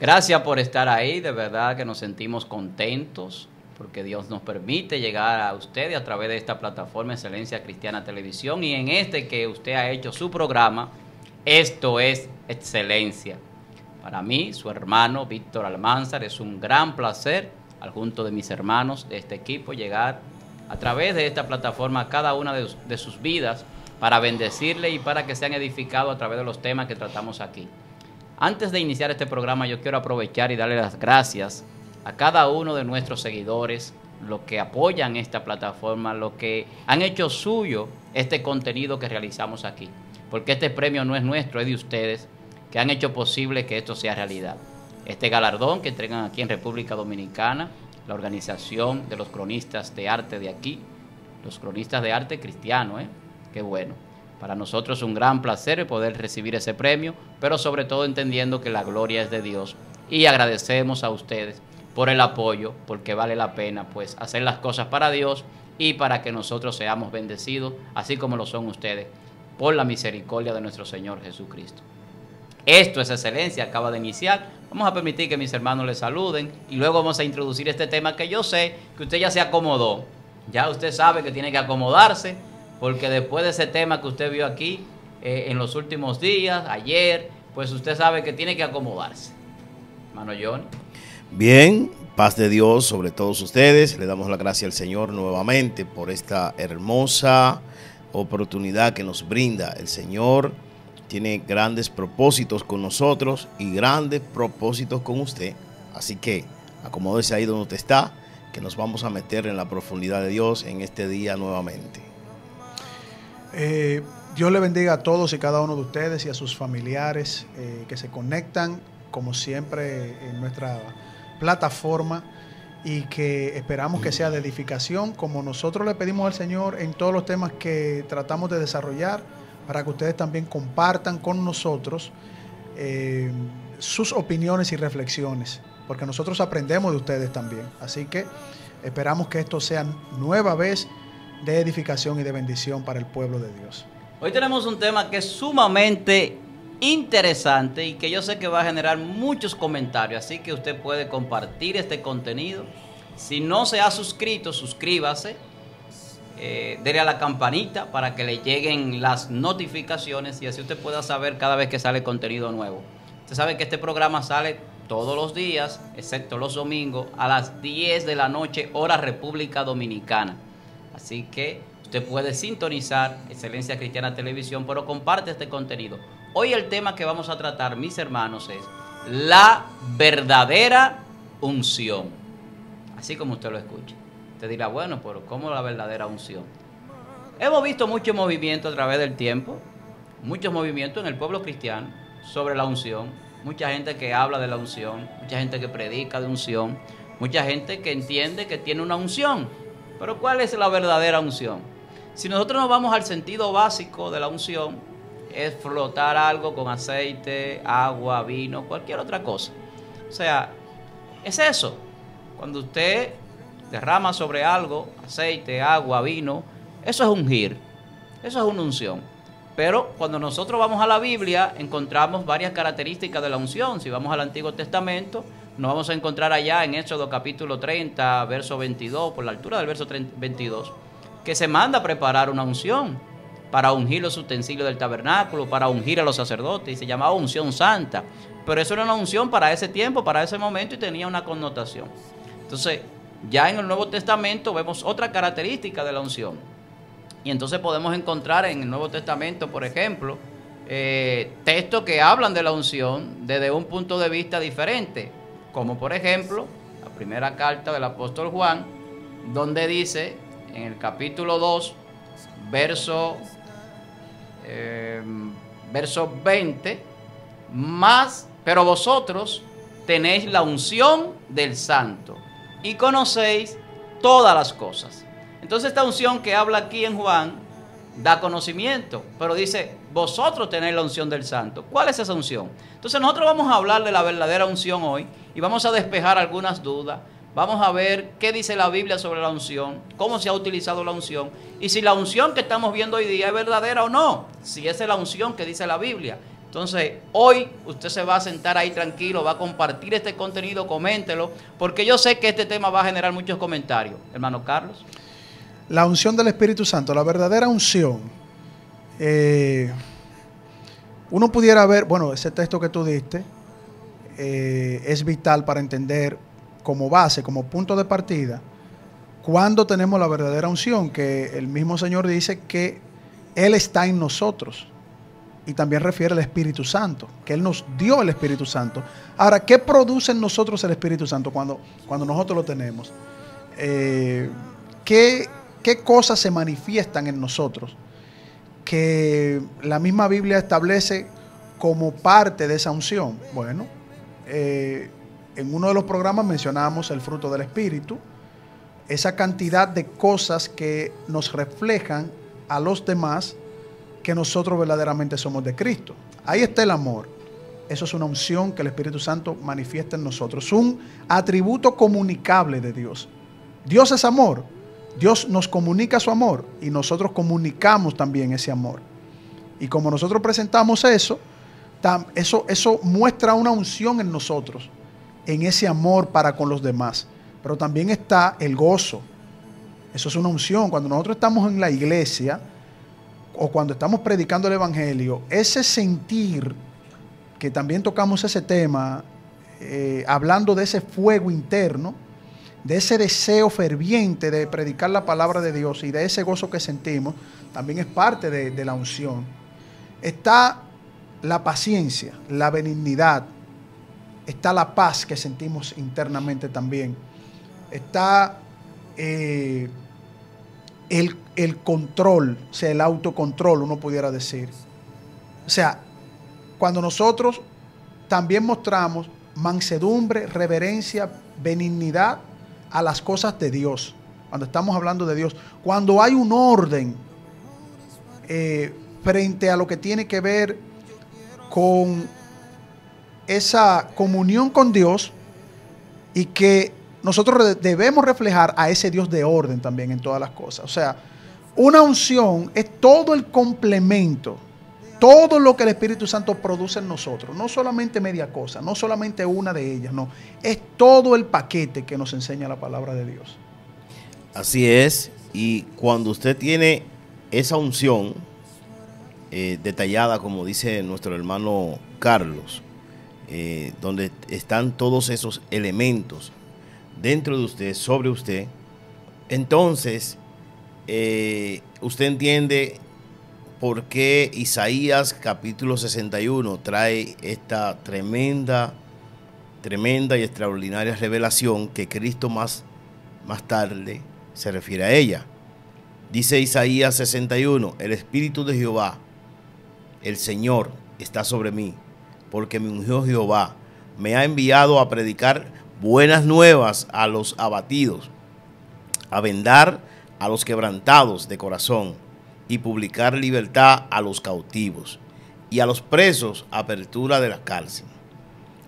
Gracias por estar ahí, de verdad que nos sentimos contentos porque Dios nos permite llegar a ustedes a través de esta plataforma Excelencia Cristiana Televisión y en este que usted ha hecho su programa, Esto es Excelencia. Para mí, su hermano Víctor Almanzar, es un gran placer, al junto de mis hermanos de este equipo, llegar a través de esta plataforma a cada una de sus vidas para bendecirle y para que sean edificados a través de los temas que tratamos aquí. Antes de iniciar este programa, yo quiero aprovechar y darle las gracias a cada uno de nuestros seguidores, los que apoyan esta plataforma, los que han hecho suyo este contenido que realizamos aquí. Porque este premio no es nuestro, es de ustedes, que han hecho posible que esto sea realidad. Este galardón que entregan aquí en República Dominicana, la organización de los cronistas de arte de aquí, los cronistas de arte cristiano, qué bueno. Para nosotros es un gran placer poder recibir ese premio, pero sobre todo entendiendo que la gloria es de Dios. Y agradecemos a ustedes por el apoyo, porque vale la pena pues hacer las cosas para Dios y para que nosotros seamos bendecidos, así como lo son ustedes, por la misericordia de nuestro Señor Jesucristo. Esto es Excelencia, acaba de iniciar. Vamos a permitir que mis hermanos les saluden y luego vamos a introducir este tema que yo sé que usted ya se acomodó. Ya usted sabe que tiene que acomodarse, porque después de ese tema que usted vio aquí en los últimos días, ayer, pues usted sabe que tiene que acomodarse. Hermano John. Bien, paz de Dios sobre todos ustedes. Le damos la gracia al Señor nuevamente por esta hermosa oportunidad que nos brinda. El Señor tiene grandes propósitos con nosotros y grandes propósitos con usted. Así que acomódese ahí donde usted está, que nos vamos a meter en la profundidad de Dios en este día nuevamente. Dios le bendiga a todos y cada uno de ustedes y a sus familiares que se conectan, como siempre, en nuestra plataforma, y que esperamos que sea de edificación, como nosotros le pedimos al Señor en todos los temas que tratamos de desarrollar, para que ustedes también compartan con nosotros sus opiniones y reflexiones, porque nosotros aprendemos de ustedes también. Así que esperamos que esto sea nueva vez de edificación y de bendición para el pueblo de Dios. Hoy tenemos un tema que es sumamente interesante y que yo sé que va a generar muchos comentarios, así que usted puede compartir este contenido. Si no se ha suscrito, suscríbase, dele a la campanita para que le lleguen las notificaciones y así usted pueda saber cada vez que sale contenido nuevo. Usted sabe que este programa sale todos los días, excepto los domingos, a las 10 de la noche, hora República Dominicana. Así que usted puede sintonizar Excelencia Cristiana Televisión, pero comparte este contenido. Hoy el tema que vamos a tratar, mis hermanos, es la verdadera unción. Así como usted lo escucha. Usted dirá, bueno, pero ¿cómo la verdadera unción? Hemos visto mucho movimiento a través del tiempo, muchos movimientos en el pueblo cristiano sobre la unción. Mucha gente que habla de la unción, mucha gente que predica de unción, mucha gente que entiende que tiene una unción. Pero ¿cuál es la verdadera unción? Si nosotros nos vamos al sentido básico de la unción, es flotar algo con aceite, agua, vino, cualquier otra cosa. O sea, es eso. Cuando usted derrama sobre algo, aceite, agua, vino, eso es ungir, eso es una unción. Pero cuando nosotros vamos a la Biblia, encontramos varias características de la unción. Si vamos al Antiguo Testamento, nos vamos a encontrar allá en Éxodo capítulo 30, verso 22, por la altura del verso 22, que se manda a preparar una unción para ungir los utensilios del tabernáculo, para ungir a los sacerdotes, y se llamaba unción santa. Pero eso era una unción para ese tiempo, para ese momento, y tenía una connotación. Entonces, ya en el Nuevo Testamento vemos otra característica de la unción. Y entonces podemos encontrar en el Nuevo Testamento, por ejemplo, textos que hablan de la unción desde un punto de vista diferente. Como por ejemplo, la primera carta del apóstol Juan, donde dice, en el capítulo 2, verso 20, pero vosotros tenéis la unción del Santo y conocéis todas las cosas. Entonces esta unción que habla aquí en Juan da conocimiento, pero dice, vosotros tenéis la unción del Santo. ¿Cuál es esa unción? Entonces nosotros vamos a hablar de la verdadera unción hoy y vamos a despejar algunas dudas. Vamos a ver qué dice la Biblia sobre la unción, cómo se ha utilizado la unción y si la unción que estamos viendo hoy día es verdadera o no. Si esa es la unción que dice la Biblia, Entonces, hoy usted se va a sentar ahí tranquilo, va a compartir este contenido, coméntelo, porque yo sé que este tema va a generar muchos comentarios. Hermano Carlos. La unción del Espíritu Santo, la verdadera unción. Uno pudiera ver, bueno, ese texto que tú diste es vital para entender como base, como punto de partida, cuando tenemos la verdadera unción, que el mismo Señor dice que Él está en nosotros. Y también refiere al Espíritu Santo, que Él nos dio el Espíritu Santo. Ahora, ¿qué produce en nosotros el Espíritu Santo cuando nosotros lo tenemos? ¿Qué cosas se manifiestan en nosotros que la misma Biblia establece como parte de esa unción? Bueno, en uno de los programas mencionamos el fruto del Espíritu, esa cantidad de cosas que nos reflejan a los demás que nosotros verdaderamente somos de Cristo. Ahí está el amor. Eso es una unción que el Espíritu Santo manifiesta en nosotros. Es un atributo comunicable de Dios. Dios es amor. Dios nos comunica su amor y nosotros comunicamos también ese amor. Y como nosotros presentamos eso muestra una unción en nosotros, en ese amor para con los demás. Pero también está el gozo. Eso es una unción. Cuando nosotros estamos en la iglesia o cuando estamos predicando el Evangelio, ese sentir, que también tocamos ese tema, hablando de ese fuego interno, de ese deseo ferviente de predicar la palabra de Dios y de ese gozo que sentimos, también es parte de la unción. Está la paciencia, la benignidad, está la paz que sentimos internamente también, está el control, o sea, el autocontrol, uno pudiera decir. O sea, cuando nosotros también mostramos mansedumbre, reverencia, benignidad a las cosas de Dios, cuando estamos hablando de Dios, cuando hay un orden frente a lo que tiene que ver con esa comunión con Dios, y que nosotros debemos reflejar a ese Dios de orden también en todas las cosas. O sea, una unción es todo el complemento, todo lo que el Espíritu Santo produce en nosotros, no solamente media cosa, no solamente una de ellas, no, es todo el paquete que nos enseña la palabra de Dios. Así es, y cuando usted tiene esa unción detallada, como dice nuestro hermano Carlos, donde están todos esos elementos dentro de usted, sobre usted, entonces usted entiende por qué Isaías capítulo 61 trae esta tremenda y extraordinaria revelación que Cristo más tarde se refiere a ella. Dice Isaías 61, el Espíritu de Jehová, el Señor, está sobre mí, porque me ungió Jehová, me ha enviado a predicar buenas nuevas a los abatidos, a vendar a los quebrantados de corazón, y publicar libertad a los cautivos, y a los presos apertura de la cárcel,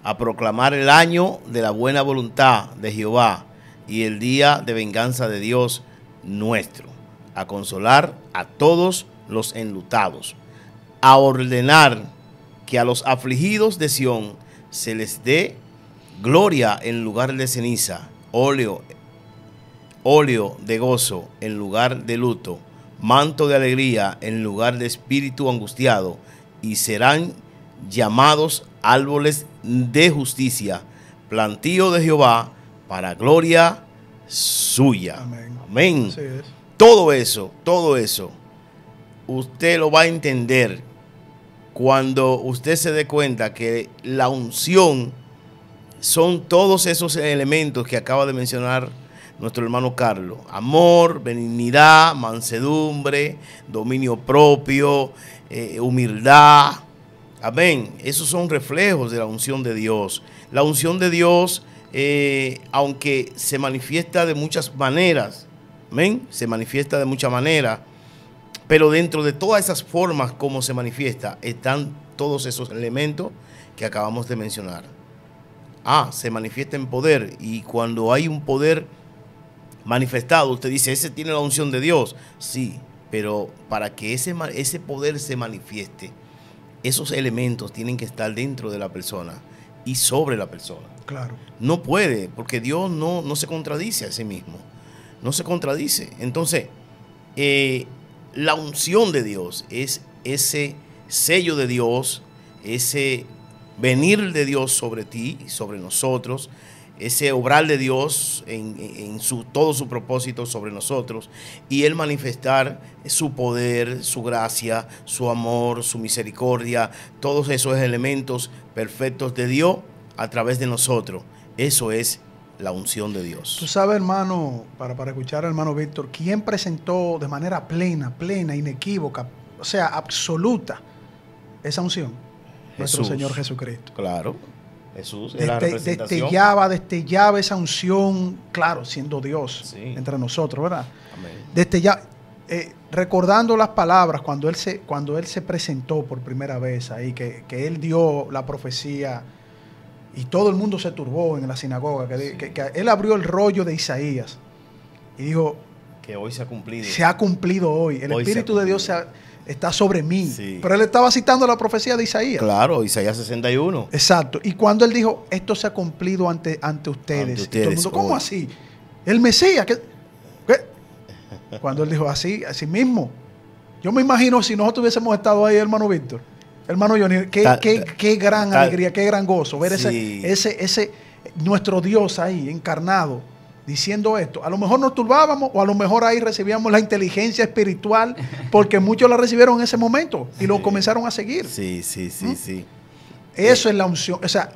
a proclamar el año de la buena voluntad de Jehová, y el día de venganza de Dios nuestro, a consolar a todos los enlutados, a ordenar que a los afligidos de Sión se les dé gloria en lugar de ceniza, óleo de gozo en lugar de luto, manto de alegría en lugar de espíritu angustiado, y serán llamados árboles de justicia, plantío de Jehová para gloria suya. Amén. Amén. Así es. Todo eso, usted lo va a entender cuando usted se dé cuenta que la unción son todos esos elementos que acaba de mencionar nuestro hermano Carlos: amor, benignidad, mansedumbre, dominio propio, humildad. Amén. Esos son reflejos de la unción de Dios. La unción de Dios, aunque se manifiesta de muchas maneras, amén, se manifiesta de muchas maneras, pero dentro de todas esas formas como se manifiesta están todos esos elementos que acabamos de mencionar. Se manifiesta en poder, y cuando hay un poder manifestado, usted dice, ese tiene la unción de Dios. Sí, pero para que ese poder se manifieste, esos elementos tienen que estar dentro de la persona y sobre la persona. Claro. No puede, porque Dios no se contradice a sí mismo. No se contradice. Entonces, la unción de Dios es ese sello de Dios, ese venir de Dios sobre ti y sobre nosotros, ese obrar de Dios en todo su propósito sobre nosotros, y Él manifestar su poder, su gracia, su amor, su misericordia, todos esos elementos perfectos de Dios a través de nosotros. Eso es la unción de Dios. Tú sabes, hermano, para escuchar al hermano Víctor, ¿quién presentó de manera plena, inequívoca, o sea, absoluta, esa unción? Nuestro Señor Jesucristo. Claro. Jesús es la representación. Destellaba esa unción, claro, siendo Dios entre nosotros, ¿verdad? Amén. Recordando las palabras cuando él se presentó por primera vez ahí, que él dio la profecía y todo el mundo se turbó en la sinagoga, que él abrió el rollo de Isaías y dijo que hoy se ha cumplido. Se ha cumplido hoy. El Espíritu de Dios está sobre mí. Sí. Pero él estaba citando la profecía de Isaías. Claro, Isaías 61. Exacto. Y cuando él dijo, esto se ha cumplido ante ustedes. Y todo el mundo, ¿cómo así? El Mesías. ¿Qué? Cuando él dijo así mismo. Yo me imagino si nosotros hubiésemos estado ahí, hermano Víctor, hermano Johnny, qué gran alegría, qué gran gozo ver ese nuestro Dios ahí encarnado diciendo esto. A lo mejor nos turbábamos o a lo mejor ahí recibíamos la inteligencia espiritual porque muchos la recibieron en ese momento y lo comenzaron a seguir. Sí. Eso es la unción. O sea,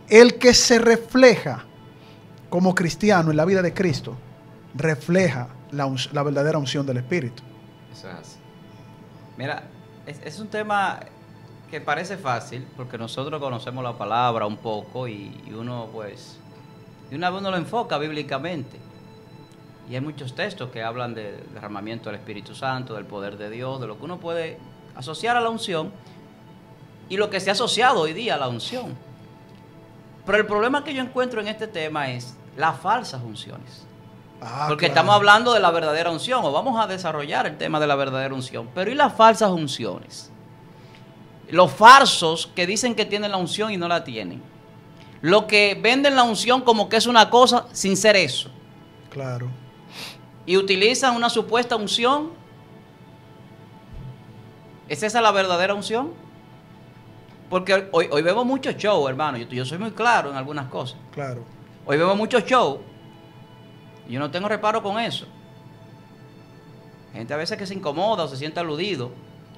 el que se refleja como cristiano en la vida de Cristo refleja la verdadera unción del Espíritu. Eso es así. Mira, es un tema que parece fácil porque nosotros conocemos la palabra un poco y uno pues de una vez uno lo enfoca bíblicamente. Y hay muchos textos que hablan del derramamiento del Espíritu Santo, del poder de Dios, de lo que uno puede asociar a la unción y lo que se ha asociado hoy día a la unción. Pero el problema que yo encuentro en este tema es las falsas unciones. Porque estamos hablando de la verdadera unción, o vamos a desarrollar el tema de la verdadera unción. Pero ¿y las falsas unciones? Los falsos que dicen que tienen la unción y no la tienen. Lo que venden la unción como que es una cosa sin ser eso. Claro. Y utilizan una supuesta unción. ¿Es esa la verdadera unción? Porque hoy vemos muchos shows, hermano. Yo soy muy claro en algunas cosas. Claro. Hoy vemos muchos shows. Y yo no tengo reparo con eso. Gente a veces que se incomoda o se siente aludido.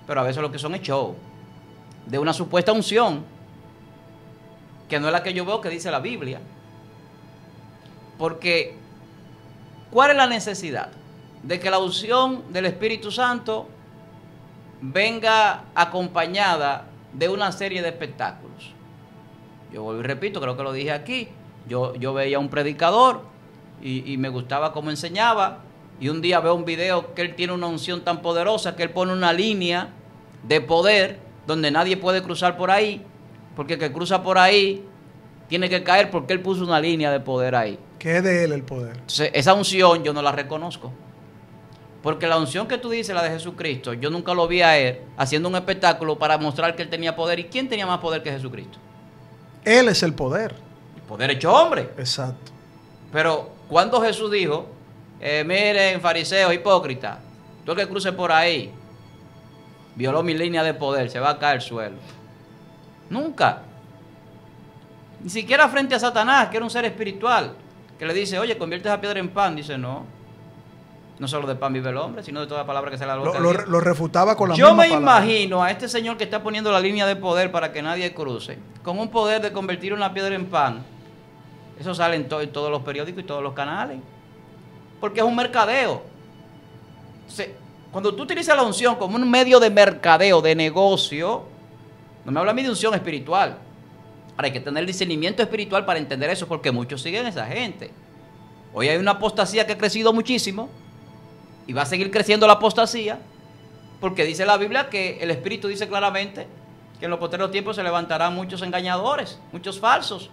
Pero a veces lo que son es show. De una supuesta unción. Que no es la que yo veo que dice la Biblia. Porque, ¿cuál es la necesidad? De que la unción del Espíritu Santo venga acompañada de una serie de espectáculos. Yo vuelvo y repito, creo que lo dije aquí. Yo veía a un predicador y me gustaba cómo enseñaba. Y un día veo un video que él tiene una unción tan poderosa que él pone una línea de poder donde nadie puede cruzar por ahí. Porque el que cruza por ahí tiene que caer porque él puso una línea de poder ahí. ¿Qué es de él el poder? Entonces, esa unción yo no la reconozco. Porque la unción que tú dices, la de Jesucristo, yo nunca lo vi a él haciendo un espectáculo para mostrar que él tenía poder. ¿Y quién tenía más poder que Jesucristo? Él es el poder. El poder hecho hombre. Exacto. Pero cuando Jesús dijo, miren, fariseos, hipócritas, tú el que cruce por ahí, violó mi línea de poder, se va a caer al suelo. Nunca. Ni siquiera frente a Satanás, que era un ser espiritual, que le dice, oye, convierte esa piedra en pan. Dice, no solo de pan vive el hombre, sino de toda palabra que se le boca. Lo refutaba con la misma palabra. Yo me imagino a este señor que está poniendo la línea de poder para que nadie cruce, con un poder de convertir una piedra en pan. Eso sale en todos los periódicos y todos los canales. Porque es un mercadeo. Cuando tú utilizas la unción como un medio de mercadeo, de negocio, no me habla a mí de unción espiritual. Ahora hay que tener discernimiento espiritual para entender eso, porque muchos siguen a esa gente. Hoy hay una apostasía que ha crecido muchísimo y va a seguir creciendo la apostasía, porque dice la Biblia que el Espíritu dice claramente que en los posteriores tiempos se levantarán muchos engañadores, muchos falsos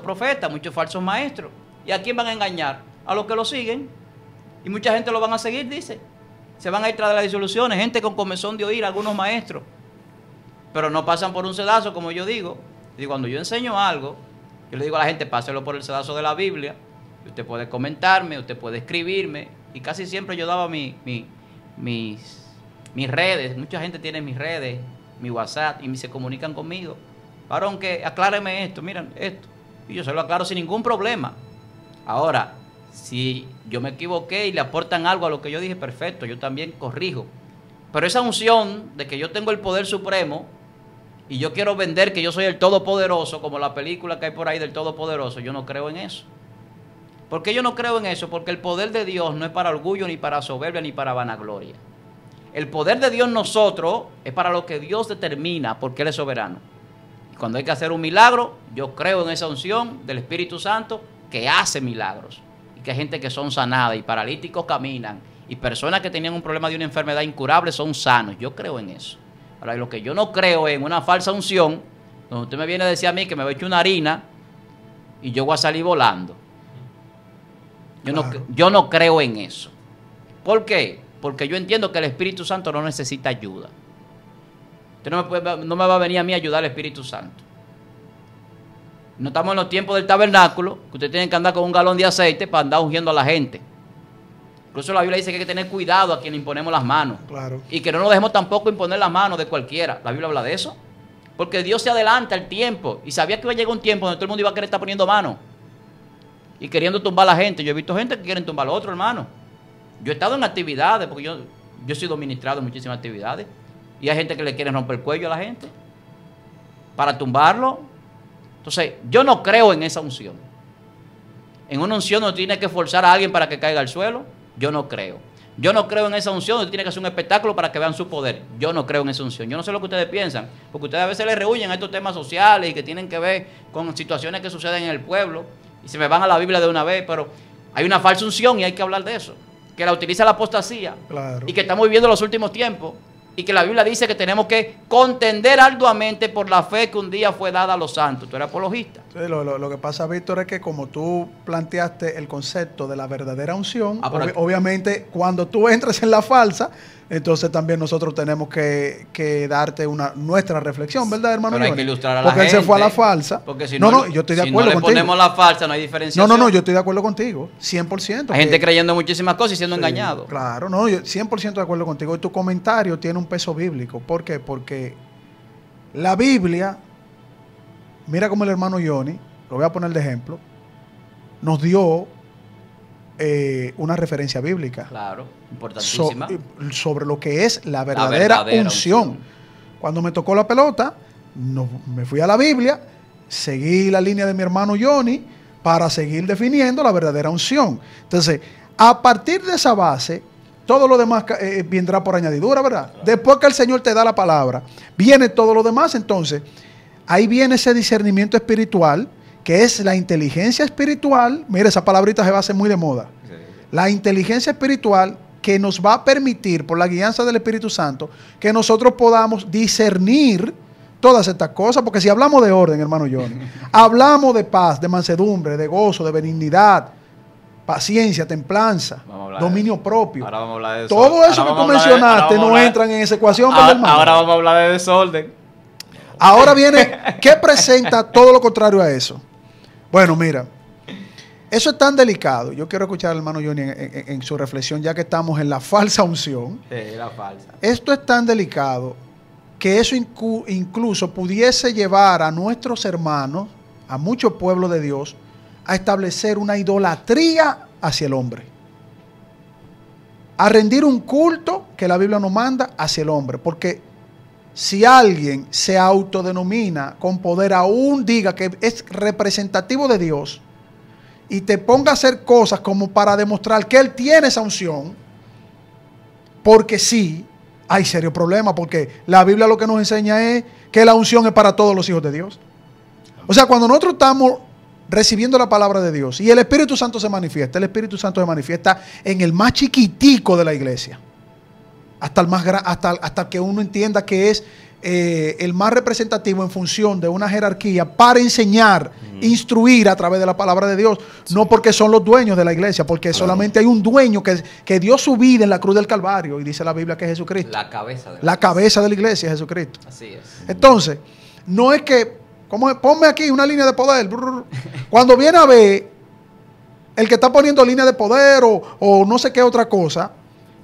profetas, muchos falsos maestros. ¿Y a quién van a engañar? A los que lo siguen. Y mucha gente lo van a seguir, dice. Se van a ir tras de las disoluciones, gente con comezón de oír, algunos maestros. pero no pasan por un sedazo, como yo digo. Y cuando yo enseño algo, yo le digo a la gente, páselo por el sedazo de la Biblia. Usted puede comentarme, usted puede escribirme. Y casi siempre yo daba mis redes. Mucha gente tiene mis redes, mi WhatsApp, y se comunican conmigo. Varón, que acláreme esto, miren esto. Y yo se lo aclaro sin ningún problema. Ahora, si yo me equivoqué y le aportan algo a lo que yo dije, perfecto, yo también corrijo. Pero esa unción de que yo tengo el poder supremo y yo quiero vender que yo soy el todopoderoso, como la película que hay por ahí del todopoderoso, yo no creo en eso. ¿Por qué yo no creo en eso? Porque el poder de Dios no es para orgullo, ni para soberbia, ni para vanagloria. El poder de Dios en nosotros es para lo que Dios determina, porque Él es soberano. Y cuando hay que hacer un milagro, yo creo en esa unción del Espíritu Santo que hace milagros. Y que hay gente que son sanadas y paralíticos caminan. Y personas que tenían un problema de una enfermedad incurable son sanos. Yo creo en eso. Ahora, lo que yo no creo es en una falsa unción, donde usted me viene a decir a mí que me voy a echar una harina y yo voy a salir volando. Yo no creo en eso. ¿Por qué? Porque yo entiendo que el Espíritu Santo no necesita ayuda. Usted no me va a venir a mí a ayudar al Espíritu Santo. No estamos en los tiempos del tabernáculo, que usted tiene que andar con un galón de aceite para andar ungiendo a la gente. Incluso la Biblia dice que hay que tener cuidado a quien le imponemos las manos. Claro. Y que no nos dejemos tampoco imponer las manos de cualquiera. La Biblia habla de eso. Porque Dios se adelanta al tiempo. Y sabía que iba a llegar un tiempo donde todo el mundo iba a querer estar poniendo manos. Y queriendo tumbar a la gente. Yo he visto gente que quieren tumbar a otro, hermano. Yo he estado en actividades, porque yo he sido ministrado en muchísimas actividades. Y hay gente que le quiere romper el cuello a la gente para tumbarlo. Entonces, yo no creo en esa unción. En una unción donde tiene que forzar a alguien para que caiga al suelo, yo no creo. Yo no creo en esa unción donde tiene que hacer un espectáculo para que vean su poder. Yo no creo en esa unción. Yo no sé lo que ustedes piensan, porque ustedes a veces les rehuyen a estos temas sociales y que tienen que ver con situaciones que suceden en el pueblo y se me van a la Biblia de una vez, pero hay una falsa unción y hay que hablar de eso, que la utiliza la apostasía. Claro. Y que estamos viviendo los últimos tiempos. Y que la Biblia dice que tenemos que contender arduamente por la fe que un día fue dada a los santos. Tú eres apologista. Sí, lo que pasa, Víctor, es que como tú planteaste el concepto de la verdadera unción, obviamente cuando tú entras en la falsa, entonces también nosotros tenemos que darte nuestra reflexión, ¿verdad, hermano? Pero hay que ilustrar a la gente. Porque él se fue a la falsa. Porque si no, yo estoy de acuerdo contigo. Si no le ponemos la falsa, no hay diferenciación. No, yo estoy de acuerdo contigo, 100%. Hay gente creyendo muchísimas cosas y siendo engañado. Claro, no, yo 100% de acuerdo contigo. Y tu comentario tiene un peso bíblico. ¿Por qué? Porque la Biblia, mira como el hermano Johnny, lo voy a poner de ejemplo, nos dio una referencia bíblica. Claro, importantísima. Sobre lo que es la verdadera unción. Cuando me tocó la pelota, me fui a la Biblia, seguí la línea de mi hermano Johnny para seguir definiendo la verdadera unción. Entonces, a partir de esa base, todo lo demás vendrá por añadidura, ¿verdad? Claro. Después que el Señor te da la palabra, viene todo lo demás. Entonces, ahí viene ese discernimiento espiritual, que es la inteligencia espiritual. Mira, esa palabrita se va a hacer muy de moda. Sí. La inteligencia espiritual que nos va a permitir, por la guianza del Espíritu Santo, que nosotros podamos discernir todas estas cosas. Porque si hablamos de orden, hermano Johnny, hablamos de paz, de mansedumbre, de gozo, de benignidad, paciencia, templanza, dominio propio. Ahora vamos a hablar de eso. Todo eso que tú mencionaste no entran en esa ecuación. Ahora vamos a hablar de desorden. Ahora viene, ¿qué presenta todo lo contrario a eso? Bueno, mira, eso es tan delicado. Yo quiero escuchar al hermano Johnny en su reflexión, ya que estamos en la falsa unción. Sí, la falsa. Esto es tan delicado que eso incluso pudiese llevar a nuestros hermanos, a muchos pueblos de Dios, a establecer una idolatría hacia el hombre. A rendir un culto que la Biblia nos manda hacia el hombre. Porque si alguien se autodenomina con poder, aún diga que es representativo de Dios y te ponga a hacer cosas como para demostrar que él tiene esa unción, porque sí, hay serio problema, porque la Biblia lo que nos enseña es que la unción es para todos los hijos de Dios. O sea, cuando nosotros estamos recibiendo la palabra de Dios y el Espíritu Santo se manifiesta, el Espíritu Santo se manifiesta en el más chiquitico de la iglesia. Hasta el más hasta que uno entienda que es el más representativo en función de una jerarquía para enseñar, instruir a través de la palabra de Dios, no porque son los dueños de la iglesia, porque solamente hay un dueño que dio su vida en la cruz del Calvario, y dice la Biblia que es Jesucristo. La cabeza De la iglesia es Jesucristo. Así es. Entonces, no es que, ponme aquí una línea de poder, cuando viene a ver el que está poniendo línea de poder o no sé qué otra cosa,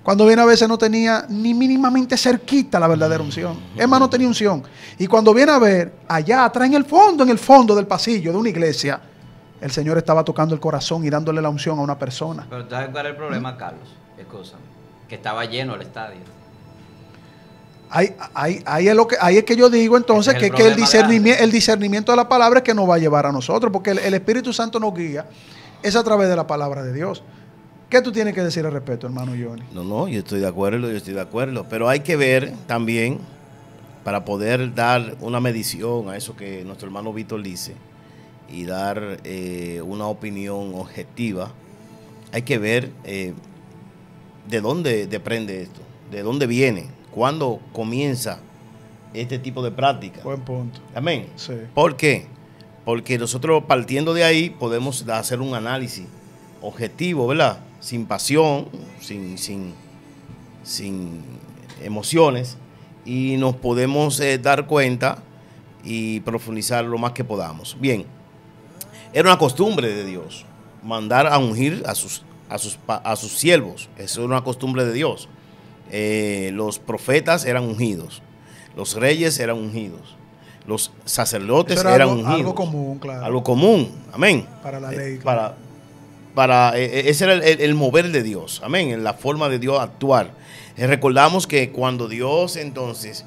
cuando viene a veces no tenía ni mínimamente cerquita la verdadera unción. Es más, no tenía unción. Y cuando viene a ver, allá atrás en el fondo del pasillo de una iglesia, el Señor estaba tocando el corazón y dándole la unción a una persona. Pero ¿sabes cuál es el problema, Carlos? Escúchame. Que estaba lleno el estadio. Ahí es que yo digo entonces que el discernimiento de la palabra es que nos va a llevar a nosotros, porque el Espíritu Santo nos guía, es a través de la palabra de Dios. ¿Qué tú tienes que decir al respecto, hermano Johnny? No, yo estoy de acuerdo, pero hay que ver también, para poder dar una medición a eso que nuestro hermano Víctor dice y dar una opinión objetiva, hay que ver de dónde depende esto, de dónde viene, cuándo comienza este tipo de práctica. Buen punto. Amén. Sí. ¿Por qué? Porque nosotros, partiendo de ahí, podemos hacer un análisis objetivo, ¿verdad? Sin pasión, sin emociones, y nos podemos dar cuenta y profundizar lo más que podamos. Bien, era una costumbre de Dios mandar a ungir a sus siervos. Eso era una costumbre de Dios. Los profetas eran ungidos, los reyes eran ungidos, los sacerdotes eran ungidos. Algo común, claro. Algo común, amén. Para la ley. Claro. Ese era el mover de Dios, amén, la forma de Dios actuar. Recordamos que cuando Dios entonces,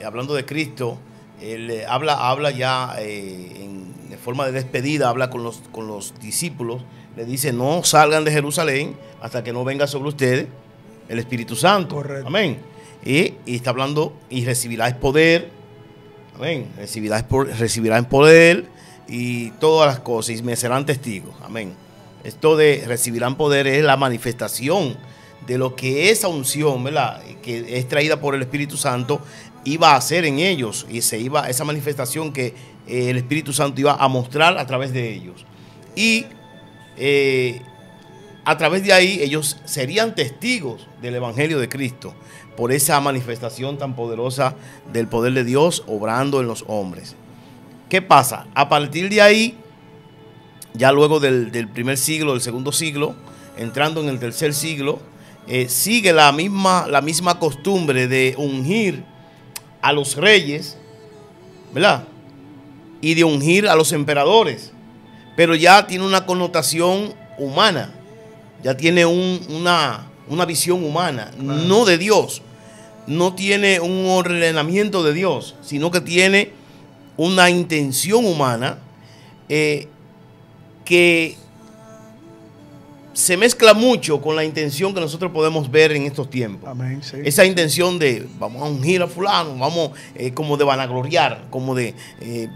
hablando de Cristo, él habla ya en forma de despedida, habla con los discípulos, le dice: no salgan de Jerusalén hasta que no venga sobre ustedes el Espíritu Santo. Correcto. Amén. Y está hablando: y recibirás poder, amén, recibirán poder y todas las cosas, y me serán testigos, amén. Esto de recibirán poder es la manifestación de lo que esa unción, ¿verdad?, que es traída por el Espíritu Santo, iba a hacer en ellos, y esa manifestación que el Espíritu Santo iba a mostrar a través de ellos. Y a través de ahí ellos serían testigos del Evangelio de Cristo, por esa manifestación tan poderosa del poder de Dios obrando en los hombres. ¿Qué pasa? A partir de ahí, ya luego del primer siglo, del segundo siglo, entrando en el tercer siglo, sigue la misma costumbre de ungir a los reyes, ¿verdad?, y de ungir a los emperadores, pero ya tiene una connotación humana, ya tiene una visión humana, no de Dios, no tiene un ordenamiento de Dios, sino que tiene una intención humana que se mezcla mucho con la intención que nosotros podemos ver en estos tiempos. Amén, sí. Esa intención de vamos a ungir a fulano, vamos como de vanagloriar, como de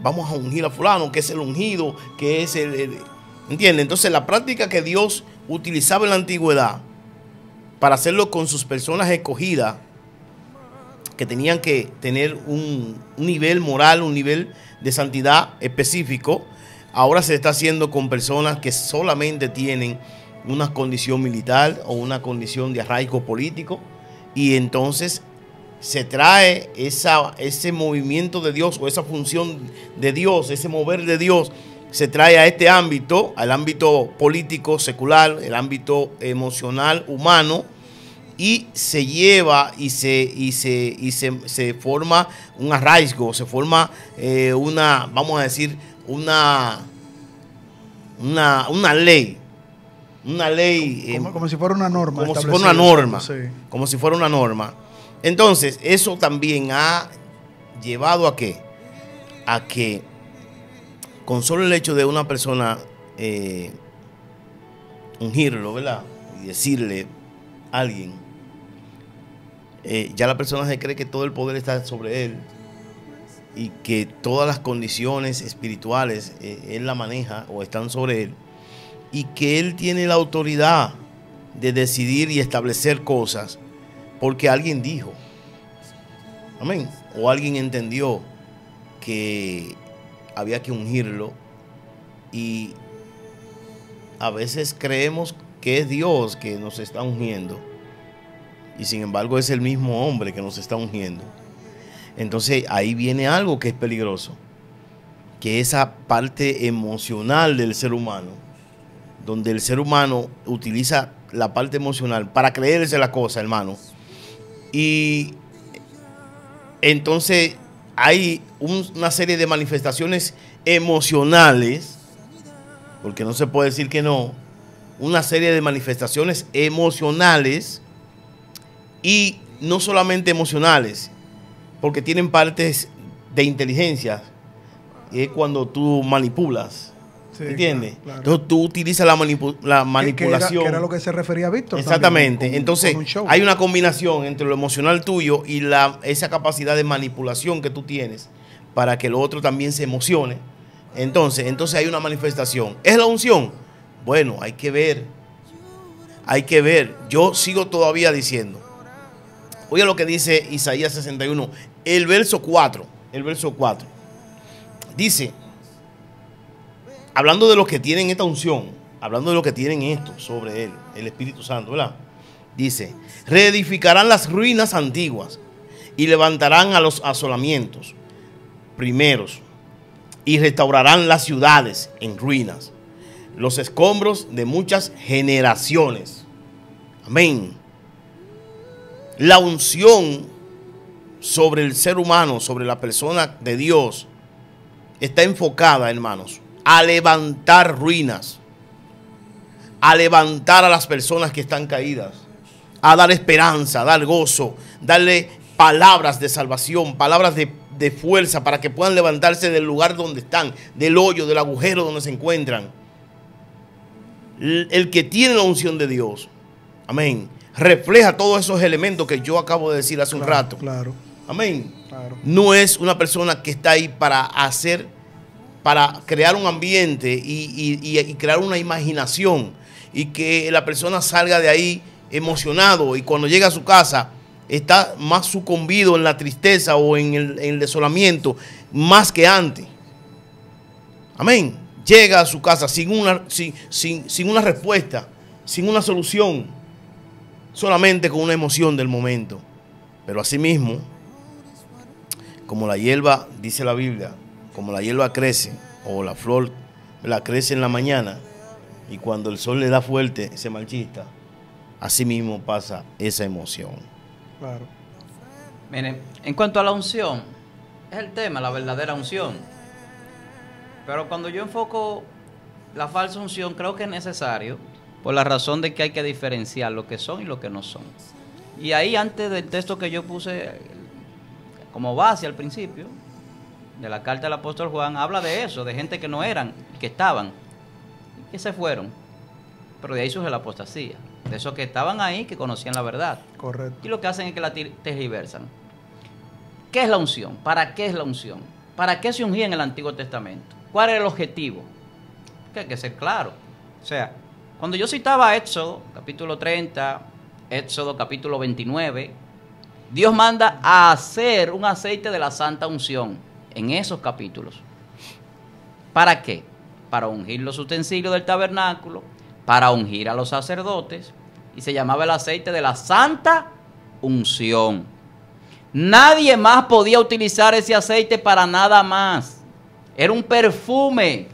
vamos a ungir a fulano, que es el ungido, que es ¿entiende? Entonces la práctica que Dios utilizaba en la antigüedad para hacerlo con sus personas escogidas, que tenían que tener un nivel moral, un nivel de santidad específico, ahora se está haciendo con personas que solamente tienen una condición militar o una condición de arraigo político, y entonces se trae ese movimiento de Dios o esa función de Dios, ese mover de Dios, se trae a este ámbito, al ámbito político, secular, el ámbito emocional, humano, y se lleva y se forma un arraigo, se forma vamos a decir, una ley. Una ley. Como si fuera una norma. Como si fuera una norma. Sí. Como si fuera una norma. Entonces, eso también ha llevado a qué? A que con solo el hecho de una persona ungirlo, ¿verdad?, y decirle a alguien, ya la persona se cree que todo el poder está sobre él y que todas las condiciones espirituales él la maneja o están sobre él, y que él tiene la autoridad de decidir y establecer cosas porque alguien dijo. Amén. O alguien entendió que había que ungirlo y a veces creemos que es Dios que nos está ungiendo y sin embargo es el mismo hombre que nos está ungiendo. Entonces ahí viene algo que es peligroso, que esa parte emocional del ser humano, donde el ser humano utiliza la parte emocional para creerse la cosa, hermano. Y entonces hay una serie de manifestaciones emocionales, porque no se puede decir que no, una serie de manifestaciones emocionales y no solamente emocionales, porque tienen partes de inteligencia, y es cuando tú manipulas. Sí, ¿entiendes? Claro. Entonces tú utilizas la manipulación. Que era lo que se refería a Víctor. Exactamente. También, entonces hay una combinación entre lo emocional tuyo y esa capacidad de manipulación que tú tienes para que el otro también se emocione. Entonces hay una manifestación. ¿Es la unción? Bueno, hay que ver. Hay que ver. Yo sigo todavía diciendo. Oye lo que dice Isaías 61, el verso 4. El verso 4. Dice, hablando de los que tienen esta unción, hablando de los que tienen esto sobre él, el Espíritu Santo, ¿verdad? Dice, reedificarán las ruinas antiguas y levantarán a los asolamientos primeros y restaurarán las ciudades en ruinas, los escombros de muchas generaciones. Amén. La unción sobre el ser humano, sobre la persona de Dios, está enfocada, hermanos, a levantar ruinas, a levantar a las personas que están caídas, a dar esperanza, a dar gozo, darle palabras de salvación, palabras de fuerza para que puedan levantarse del lugar donde están, del hoyo, del agujero donde se encuentran. El que tiene la unción de Dios, amén, refleja todos esos elementos que yo acabo de decir hace un rato. Claro. Amén. Claro. No es una persona que está ahí para crear un ambiente y crear una imaginación y que la persona salga de ahí emocionado y cuando llega a su casa está más sucumbido en la tristeza o en el desolamiento más que antes. Amén. Llega a su casa sin una respuesta, sin una solución, solamente con una emoción del momento. Pero asimismo, como la hierba, dice la Biblia, como la hierba crece, o la flor la crece en la mañana, y cuando el sol le da fuerte, se marchita, así mismo pasa esa emoción. Claro. Miren, en cuanto a la unción, es el tema, la verdadera unción. Pero cuando yo enfoco la falsa unción, creo que es necesario, por la razón de que hay que diferenciar lo que son y lo que no son. Y ahí, antes del texto que yo puse como base al principio, de la carta del apóstol Juan, habla de eso, de gente que no eran, que estaban, que se fueron. Pero de ahí surge la apostasía, de esos que estaban ahí, que conocían la verdad. Correcto. Y lo que hacen es que la tergiversan. ¿Qué es la unción? ¿Para qué es la unción? ¿Para qué se ungía en el Antiguo Testamento? ¿Cuál era el objetivo? Que hay que ser claro. O sea, cuando yo citaba Éxodo, capítulo 30, Éxodo, capítulo 29, Dios manda a hacer un aceite de la santa unción en esos capítulos. ¿Para qué? Para ungir los utensilios del tabernáculo, para ungir a los sacerdotes, y se llamaba el aceite de la santa unción. Nadie más podía utilizar ese aceite para nada más. Era un perfume,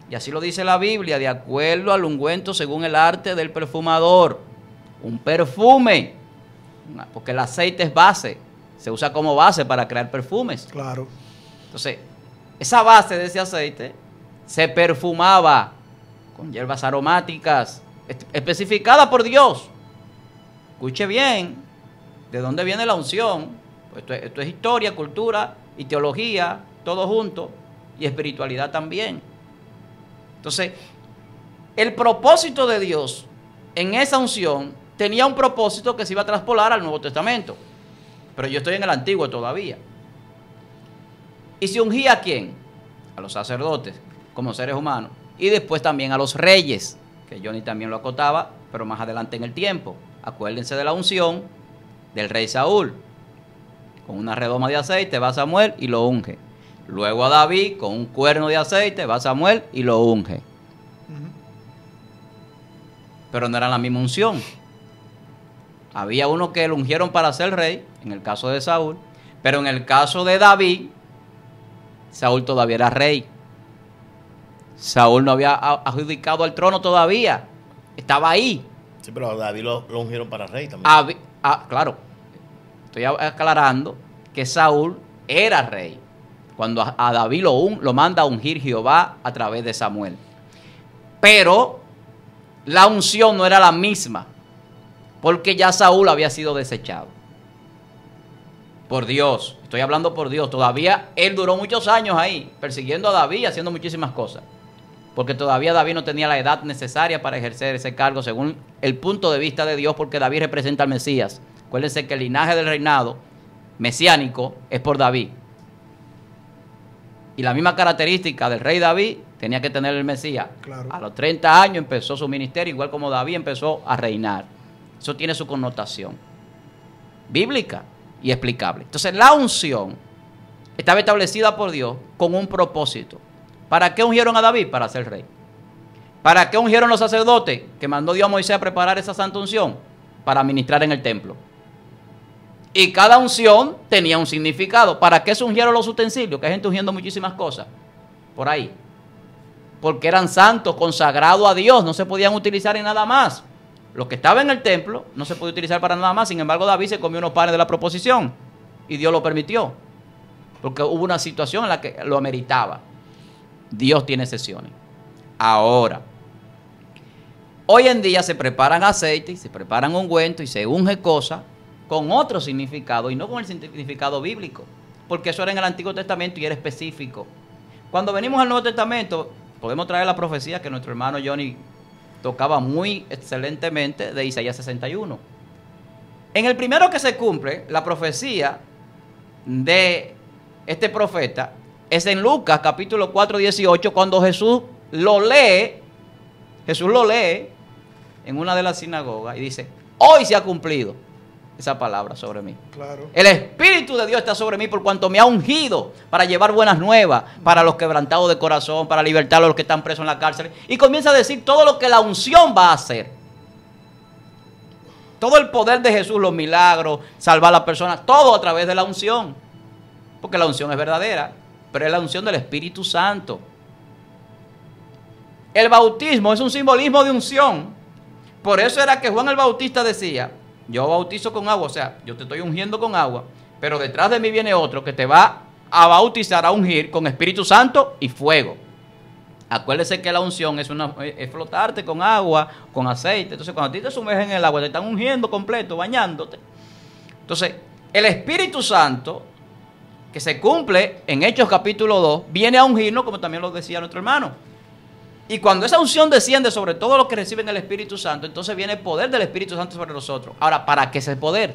y así lo dice la Biblia, de acuerdo al ungüento según el arte del perfumador. Un perfume, porque el aceite es base, se usa como base para crear perfumes. Claro. Entonces, esa base de ese aceite se perfumaba con hierbas aromáticas especificadas por Dios. Escuche bien, ¿de dónde viene la unción? Pues esto es historia, cultura y teología, todo junto, y espiritualidad también. Entonces, el propósito de Dios en esa unción tenía un propósito que se iba a traspolar al Nuevo Testamento. Pero yo estoy en el Antiguo todavía. ¿Y se ungía a quién? A los sacerdotes, como seres humanos. Y después también a los reyes, que Johnny también lo acotaba, pero más adelante en el tiempo. Acuérdense de la unción del rey Saúl. con una redoma de aceite, va Samuel y lo unge. Luego a David, con un cuerno de aceite, va Samuel y lo unge. Pero no era la misma unción. Había uno que lo ungieron para ser rey, en el caso de Saúl, pero en el caso de David, Saúl todavía era rey. Saúl no había adjudicado al trono todavía, estaba ahí. Sí, pero a David lo ungieron para rey también. Claro, estoy aclarando que Saúl era rey cuando a David lo manda a ungir Jehová a través de Samuel. Pero la unción no era la misma, porque ya Saúl había sido desechado por Dios. Estoy hablando por Dios. Todavía él duró muchos años ahí, persiguiendo a David y haciendo muchísimas cosas, porque todavía David no tenía la edad necesaria para ejercer ese cargo según el punto de vista de Dios, porque David representa al Mesías. Acuérdense que el linaje del reinado mesiánico es por David. Y la misma característica del rey David tenía que tener el Mesías. Claro. A los 30 años empezó su ministerio, igual como David empezó a reinar. Eso tiene su connotación bíblica y explicable. Entonces la unción estaba establecida por Dios con un propósito. ¿Para qué ungieron a David? Para ser rey. ¿Para qué ungieron los sacerdotes que mandó Dios a Moisés a preparar esa santa unción? Para ministrar en el templo. Y cada unción tenía un significado. ¿Para qué se ungieron los utensilios? Que hay gente ungiendo muchísimas cosas por ahí. Porque eran santos, consagrados a Dios, no se podían utilizar en nada más. Lo que estaba en el templo no se podía utilizar para nada más. Sin embargo, David se comió unos panes de la proposición y Dios lo permitió, porque hubo una situación en la que lo ameritaba. Dios tiene excepciones. Ahora, hoy en día se preparan aceite y se preparan ungüentos y se unge cosas con otro significado y no con el significado bíblico, porque eso era en el Antiguo Testamento y era específico. Cuando venimos al Nuevo Testamento, podemos traer la profecía que nuestro hermano Johnny tocaba muy excelentemente de Isaías 61. En el primero que se cumple, la profecía de este profeta es en Lucas capítulo 4, 18, cuando Jesús lo lee en una de las sinagogas y dice: hoy se ha cumplido esa palabra sobre mí. Claro. El Espíritu de Dios está sobre mí por cuanto me ha ungido para llevar buenas nuevas para los quebrantados de corazón, para libertar a los que están presos en la cárcel. Y comienza a decir todo lo que la unción va a hacer. Todo el poder de Jesús, los milagros, salvar a las personas, todo a través de la unción. Porque la unción es verdadera, pero es la unción del Espíritu Santo. El bautismo es un simbolismo de unción. Por eso era que Juan el Bautista decía: yo bautizo con agua, o sea, yo te estoy ungiendo con agua, pero detrás de mí viene otro que te va a bautizar, a ungir con Espíritu Santo y fuego. Acuérdese que la unción es flotarte con agua, con aceite. Entonces, cuando a ti te sumerges en el agua, te están ungiendo completo, bañándote. Entonces, el Espíritu Santo, que se cumple en Hechos capítulo 2, viene a ungirnos, como también lo decía nuestro hermano. Y cuando esa unción desciende sobre todos los que reciben el Espíritu Santo, entonces viene el poder del Espíritu Santo sobre nosotros. Ahora, ¿para qué ese poder?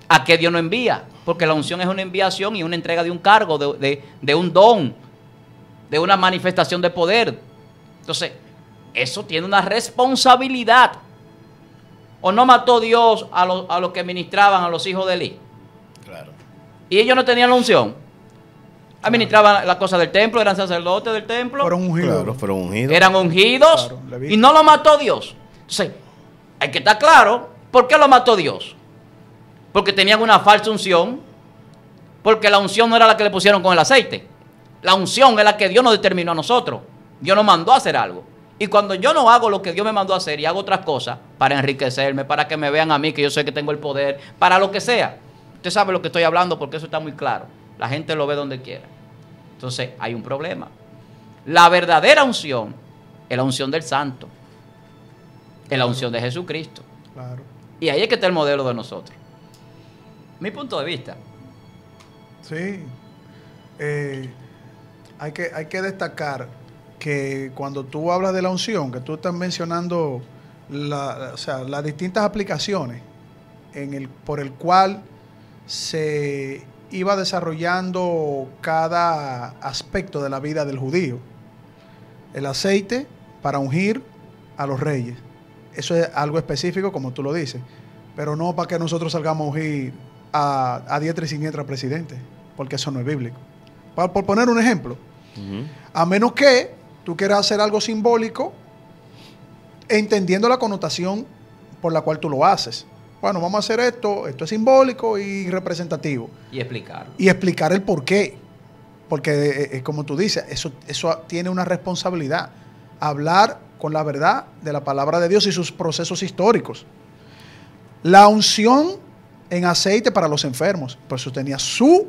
¿A qué Dios nos envía? Porque la unción es una enviación y una entrega de un cargo, de un don, de una manifestación de poder. Entonces, eso tiene una responsabilidad. ¿O no mató Dios a los que ministraban a los hijos de Eli? Claro. Y ellos no tenían la unción. Administraban las cosas del templo, eran sacerdotes del templo. Fueron ungidos. Claro, fueron ungidos. Eran ungidos, Claro, y no lo mató Dios. Entonces, hay que estar claro, ¿por qué lo mató Dios? Porque tenían una falsa unción, porque la unción no era la que le pusieron con el aceite. La unción es la que Dios nos determinó a nosotros. Dios nos mandó a hacer algo. Y cuando yo no hago lo que Dios me mandó a hacer y hago otras cosas para enriquecerme, para que me vean a mí, que yo sé que tengo el poder, para lo que sea. Usted sabe lo que estoy hablando porque eso está muy claro. La gente lo ve donde quiera. Entonces, hay un problema. La verdadera unción es la unción del Santo. Es la unción de Jesucristo. Claro. Y ahí es que está el modelo de nosotros. Mi punto de vista. Sí. Hay que destacar que cuando tú hablas de la unción, que tú estás mencionando las distintas aplicaciones por el cual se iba desarrollando cada aspecto de la vida del judío. El aceite para ungir a los reyes. Eso es algo específico, como tú lo dices. Pero no para que nosotros salgamos a ungir a diestra y siniestra al presidente, porque eso no es bíblico. Por poner un ejemplo, a menos que tú quieras hacer algo simbólico, entendiendo la connotación por la cual tú lo haces. Bueno, vamos a hacer esto es simbólico y representativo. Y explicarlo. Y explicar el por qué. Porque, como tú dices, eso tiene una responsabilidad. Hablar con la verdad de la palabra de Dios y sus procesos históricos. La unción en aceite para los enfermos, pues eso tenía su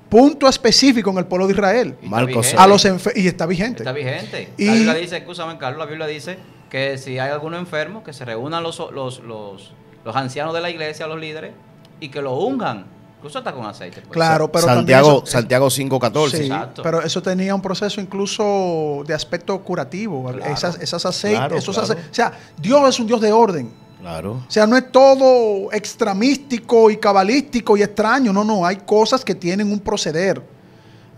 punto específico en el pueblo de Israel. Marcos A los y está vigente. Está vigente. Y la Biblia dice, escúchame, Carlos, la Biblia dice que si hay alguno enfermo, que se reúnan los ancianos de la iglesia, los líderes, y que lo unjan. Incluso está con aceite. Pues. Claro, pero Santiago también 5:14. Sí, Exacto. pero eso tenía un proceso incluso de aspecto curativo. Claro. Esas aceites, Claro, esos claro. O sea, Dios es un Dios de orden. Claro. O sea, no es todo extramístico y cabalístico y extraño. No, hay cosas que tienen un proceder.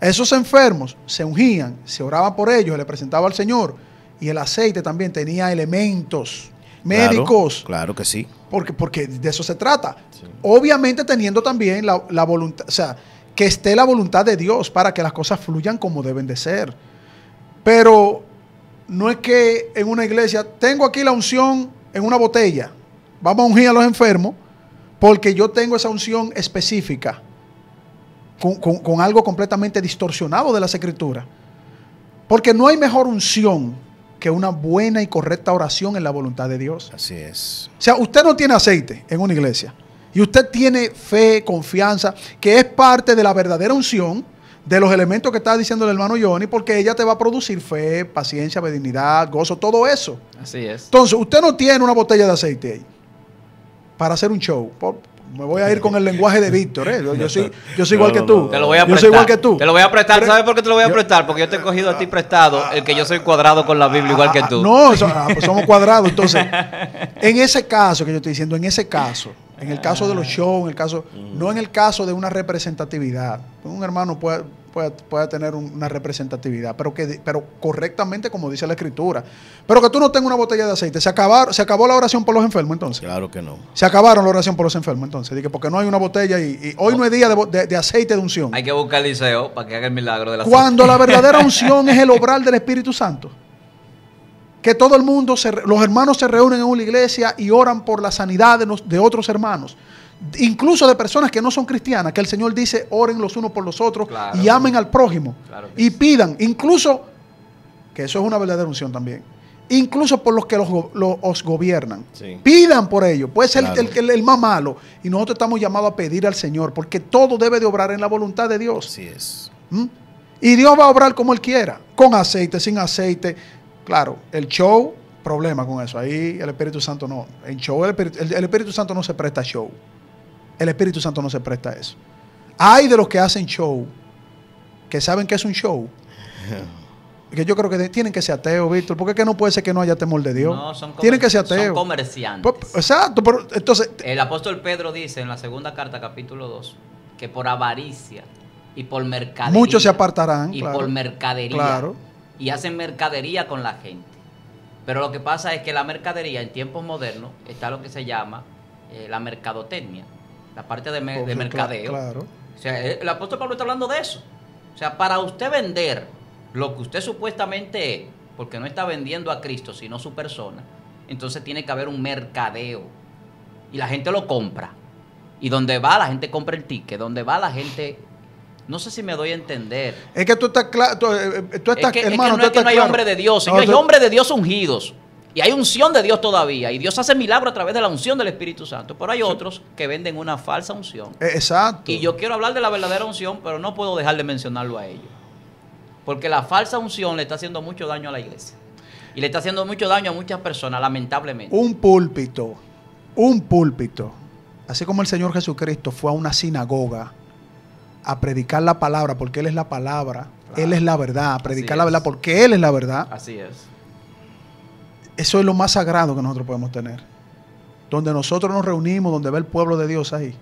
Esos enfermos se ungían, se oraba por ellos, se le presentaba al Señor. Y el aceite también tenía elementos médicos. Claro que sí. Porque de eso se trata. Sí. Obviamente teniendo también la voluntad, o sea, que esté la voluntad de Dios para que las cosas fluyan como deben de ser. Pero no es que en una iglesia, tengo aquí la unción en una botella, vamos a ungir a los enfermos, porque yo tengo esa unción específica, con algo completamente distorsionado de las Escrituras. Porque no hay mejor unción que una buena y correcta oración en la voluntad de Dios. Así es. O sea, usted no tiene aceite en una iglesia y usted tiene fe, confianza, que es parte de la verdadera unción de los elementos que está diciendo el hermano Johnny, porque ella te va a producir fe, paciencia, benignidad, gozo, todo eso. Así es. Entonces, usted no tiene una botella de aceite ahí para hacer un show. Me voy a ir con el lenguaje de Víctor, ¿eh? Yo soy igual que tú. Te lo voy a prestar. Yo soy igual que tú. Te lo voy a prestar. ¿Sabes por qué te lo voy a prestar? Porque yo te he cogido a ti prestado el que yo soy cuadrado con la Biblia igual que tú. No, pues somos cuadrados. Entonces, en ese caso que yo estoy diciendo, en ese caso, en el caso de los shows, no en el caso de una representatividad. Un hermano puede tener una representatividad, pero correctamente como dice la Escritura. Pero que tú no tengas una botella de aceite. Se acabó la oración por los enfermos entonces. Claro que no. Se acabaron la oración por los enfermos entonces. Dije, porque no hay una botella y hoy no es día de aceite de unción. Hay que buscar el liceo para que haga el milagro de la Cuando la verdadera unción es el obrar del Espíritu Santo. Que todo el mundo, los hermanos se reúnen en una iglesia y oran por la sanidad de otros hermanos. Incluso de personas que no son cristianas, que el Señor dice, oren los unos por los otros, claro, y amen al prójimo. Claro y pidan, incluso, que eso es una verdadera unción también, incluso por los que los gobiernan. Sí. Pidan por ellos. Puede ser claro. el más malo. Y nosotros estamos llamados a pedir al Señor, porque todo debe de obrar en la voluntad de Dios. Así es. Y Dios va a obrar como Él quiera, con aceite, sin aceite. Claro, el show, problema con eso. Ahí el Espíritu Santo no. En show, el Espíritu Santo no se presta a show. El Espíritu Santo no se presta a eso. Hay de los que hacen show, que saben que es un show. Que yo creo que tienen que ser ateos, Víctor. Porque es que no puede ser que no haya temor de Dios. No, tienen que ser ateos. Son comerciantes. Exacto. Pero, entonces, el apóstol Pedro dice en la segunda carta, capítulo 2, que por avaricia y por mercadería. Muchos se apartarán. Y por mercadería. Claro. Y hacen mercadería con la gente. Pero lo que pasa es que la mercadería en tiempos modernos está lo que se llama la mercadotecnia. La parte de mercadeo. Claro. O sea, el apóstol Pablo está hablando de eso. O sea, para usted vender lo que usted supuestamente es, porque no está vendiendo a Cristo, sino su persona, entonces tiene que haber un mercadeo. Y la gente lo compra. Y donde va, la gente compra el ticket. Donde va, la gente... No sé si me doy a entender. Es que tú estás claro. Tú estás, hermano, no es que no hay hombre de Dios. No, hay hombres de Dios ungidos. Y hay unción de Dios todavía. Y Dios hace milagros a través de la unción del Espíritu Santo. Pero hay otros que venden una falsa unción. Exacto. Y yo quiero hablar de la verdadera unción, pero no puedo dejar de mencionarlo a ellos. Porque la falsa unción le está haciendo mucho daño a la iglesia. Y le está haciendo mucho daño a muchas personas, lamentablemente. Un púlpito. Así como el Señor Jesucristo fue a una sinagoga a predicar la palabra, porque Él es la palabra. Claro. Él es la verdad. A predicar la verdad, porque Él es la verdad. Así es. Eso es lo más sagrado que nosotros podemos tener. Donde nosotros nos reunimos, donde ve el pueblo de Dios ahí.